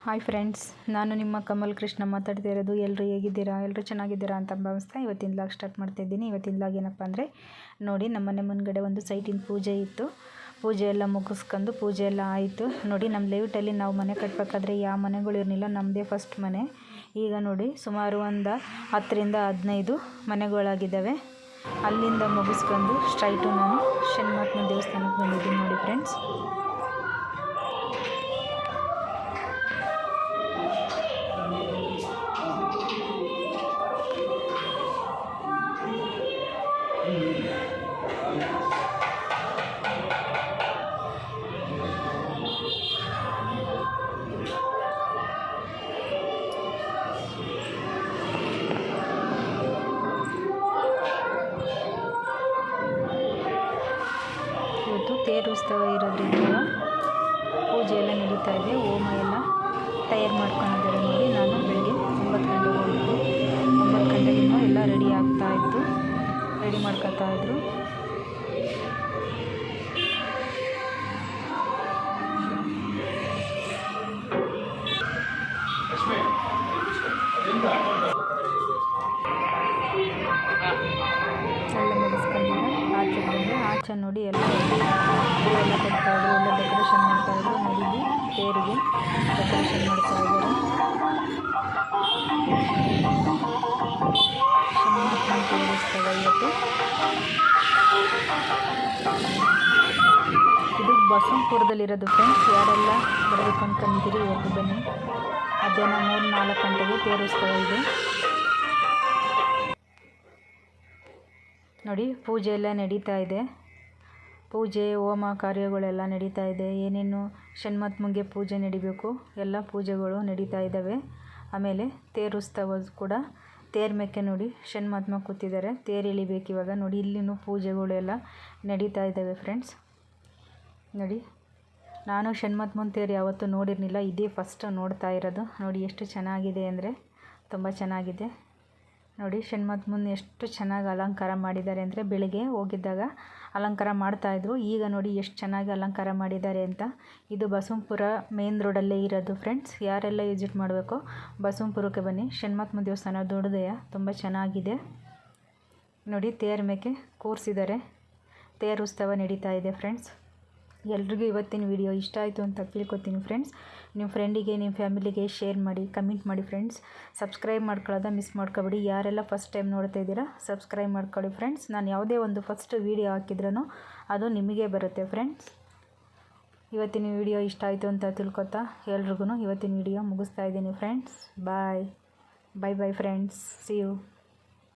Hi friends, ನಾನು ನಿಮ್ಮ ಕಮಲ್ ಕೃಷ್ಣ ಮಾತಾಡ್ತಾ ಇರೋದು. ಎಲ್ಲರೂ ಹೇಗಿದ್ದೀರಾ? ಎಲ್ಲರೂ ಚೆನ್ನಾಗಿದ್ದೀರಾ ಅಂತ ಭಾವಿಸ್ತಾ ಇವತ್ತಿನ ಲಾಗ್ ಸ್ಟಾರ್ಟ್ ಮಾಡ್ತಾಯಿದ್ದೀನಿ. ಇವತ್ತಿನ ಲಾಗ್ ಏನಪ್ಪ ಅಂದರೆ ನೋಡಿ, ನಮ್ಮ ಮನೆ ಮುಂದ್ಗಡೆ ಒಂದು ಸೈಟಿನ ಪೂಜೆ ಇತ್ತು. ಪೂಜೆ ಎಲ್ಲ ಮುಗಿಸ್ಕೊಂಡು ಪೂಜೆ ಎಲ್ಲ ಆಯಿತು. ನೋಡಿ, ನಮ್ಮ ಲೇಔಟಲ್ಲಿ ನಾವು ಮನೆ ಕಟ್ಟಬೇಕಾದ್ರೆ ಯಾವ ಮನೆಗಳು ಇರಲಿಲ್ಲ, ನಮ್ಮದೇ ಫಸ್ಟ್ ಮನೆ. ಈಗ ನೋಡಿ ಸುಮಾರು ಒಂದು 10ರಿಂದ 15 ಮನೆಗಳಾಗಿದ್ದಾವೆ. ಅಲ್ಲಿಂದ ಮುಗಿಸ್ಕೊಂಡು ಸ್ಟ್ರೈಟು ನಾನು ಶನಿಮಹಾತ್ಮ ದೇವಸ್ಥಾನಕ್ಕೆ ಬಂದಿದ್ದೀನಿ. ನೋಡಿ ಫ್ರೆಂಡ್ಸ್, ಇವತ್ತು ತೇರು ಉತ್ಸವ ಇರೋದ್ರಿಂದ ಪೂಜೆ ಎಲ್ಲ ನಡೀತಾ ಇದೆ. ಹೋಮ ಎಲ್ಲ ತಯಾರು ಮಾಡ್ಕೊಂಡಿದ್ದಾರೆ. ನೋಡಿ, ನಾನು ಬೆಳಗ್ಗೆ 9 ಗಂಟೆಗೆ ಹೋಗಿದ್ದು, 9 ಗಂಟೆಗಿನ್ನೂ ಎಲ್ಲ ರೆಡಿ ಆಗ್ತಾಯಿತ್ತು, ರೆಡಿ ಮಾಡ್ಕೊತಾ ಇದ್ರು. ಎಲ್ಲ ಮುಗಿಸ್ಕೊಂಡಿದ್ದೆ. ಆಚೆ ಬಂದು ಆಚೆ ನೋಡಿ ಎಲ್ಲ ಹೂವೆಲ್ಲ ಕೊಡ್ತಾಯಿದ್ರು, ಎಲ್ಲ ಡೆಕೋರೇಷನ್ ಮಾಡ್ತಾಯಿದ್ರು. ನೋಡಿ, ತೇರಿಗೆ ಡೆಕೋರೇಷನ್ ಮಾಡ್ತಾಯಿದ್ದಾರೆ. ಶನಿಮಹಾತ್ಮನ ತೇರಿಸ್ತವೆ ಇವತ್ತು. ಇದು ಬಸವನಪುರದಲ್ಲಿರೋದು ಫ್ರೆಂಡ್ಸ್. ಯಾರೆಲ್ಲ ಬರಬೇಕು ಅಂದ್ಕೊಂಡಿದ್ದೀರಿ ಇವತ್ತು ಬನ್ನಿ. ಮಧ್ಯಾಹ್ನ 3-4 ಗಂಟೆಗೆ ತೇರಿಸ್ತವ ಇದೆ. ನೋಡಿ, ಪೂಜೆ ಎಲ್ಲ ನಡೀತಾ ಇದೆ. ಪೂಜೆ ಹೋಮ ಕಾರ್ಯಗಳೆಲ್ಲ ನಡೀತಾ ಇದೆ. ಏನೇನು ಶನಿಮಹಾತ್ಮಂಗೆ ಪೂಜೆ ನಡಿಬೇಕು ಎಲ್ಲ ಪೂಜೆಗಳು ನಡೀತಾ ಇದ್ದಾವೆ. ಆಮೇಲೆ ತೇರುತ್ಸವ ಕೂಡ, ತೇರು ಮೇಕೆ ನೋಡಿ ಶನಿಮಹಾತ್ಮ ಕೂತಿದ್ದಾರೆ. ತೇರು ಎಳಿಬೇಕು ಇವಾಗ. ನೋಡಿ, ಇಲ್ಲಿನೂ ಪೂಜೆಗಳೆಲ್ಲ ನಡೀತಾ ಇದ್ದಾವೆ ಫ್ರೆಂಡ್ಸ್. ನೋಡಿ, ನಾನು ಶನಿಮಹಾತ್ಮನ ತೇರು ಯಾವತ್ತೂ ನೋಡಿರಲಿಲ್ಲ, ಇದೇ ಫಸ್ಟ್ ನೋಡ್ತಾ ಇರೋದು. ನೋಡಿ ಎಷ್ಟು ಚೆನ್ನಾಗಿದೆ ಅಂದರೆ ತುಂಬ ಚೆನ್ನಾಗಿದೆ. ನೋಡಿ, ಶನಿಮಹಾತ್ಮನ ಎಷ್ಟು ಚೆನ್ನಾಗಿ ಅಲಂಕಾರ ಮಾಡಿದ್ದಾರೆ ಅಂದರೆ, ಬೆಳಿಗ್ಗೆ ಹೋಗಿದ್ದಾಗ ಅಲಂಕಾರ ಮಾಡ್ತಾಯಿದ್ರು. ಈಗ ನೋಡಿ ಎಷ್ಟು ಚೆನ್ನಾಗಿ ಅಲಂಕಾರ ಮಾಡಿದ್ದಾರೆ ಅಂತ. ಇದು ಬಸವನಪುರ ಮೇನ್ ರೋಡಲ್ಲೇ ಇರೋದು ಫ್ರೆಂಡ್ಸ್. ಯಾರೆಲ್ಲ ವಿಸಿಟ್ ಮಾಡಬೇಕು ಬಸವನಪುರಕ್ಕೆ ಬನ್ನಿ. ಶನಿಮಹಾತ್ಮ ದೇವಸ್ಥಾನ ದೊಡ್ಡದೆಯ, ತುಂಬ ಚೆನ್ನಾಗಿದೆ. ನೋಡಿ, ತೇರು ಮೇಕೆ ಕೂರಿಸಿದ್ದಾರೆ. ತೇರು ಉತ್ಸವ ನಡೀತಾ ಇದೆ ಫ್ರೆಂಡ್ಸ್. ಎಲ್ರಿಗೂ ಇವತ್ತಿನ ವಿಡಿಯೋ ಇಷ್ಟ ಆಯಿತು ಅಂತ ತಿಳ್ಕೊತೀನಿ ಫ್ರೆಂಡ್ಸ್. ನಿಮ್ಮ ಫ್ರೆಂಡಿಗೆ, ನಿಮ್ಮ ಫ್ಯಾಮಿಲಿಗೆ ಶೇರ್ ಮಾಡಿ, ಕಮೆಂಟ್ ಮಾಡಿ ಫ್ರೆಂಡ್ಸ್. ಸಬ್ಸ್ಕ್ರೈಬ್ ಮಾಡ್ಕೊಳ್ಳೋದ ಮಿಸ್ ಮಾಡ್ಕೊಬೇಡಿ. ಯಾರೆಲ್ಲ ಫಸ್ಟ್ ಟೈಮ್ ನೋಡ್ತಾ ಇದ್ದೀರಾ ಸಬ್ಸ್ಕ್ರೈಬ್ ಮಾಡ್ಕೊಳ್ಳಿ ಫ್ರೆಂಡ್ಸ್. ನಾನು ಯಾವುದೇ ಒಂದು ಫಸ್ಟ್ ವೀಡಿಯೋ ಹಾಕಿದ್ರೂ ಅದು ನಿಮಗೆ ಬರುತ್ತೆ ಫ್ರೆಂಡ್ಸ್. ಇವತ್ತಿನ ವಿಡಿಯೋ ಇಷ್ಟ ಆಯಿತು ಅಂತ ತಿಳ್ಕೊತಾ ಎಲ್ರಿಗೂ ಇವತ್ತಿನ ವಿಡಿಯೋ ಮುಗಿಸ್ತಾ ಇದ್ದೀನಿ friends. Bye bye friends. See you.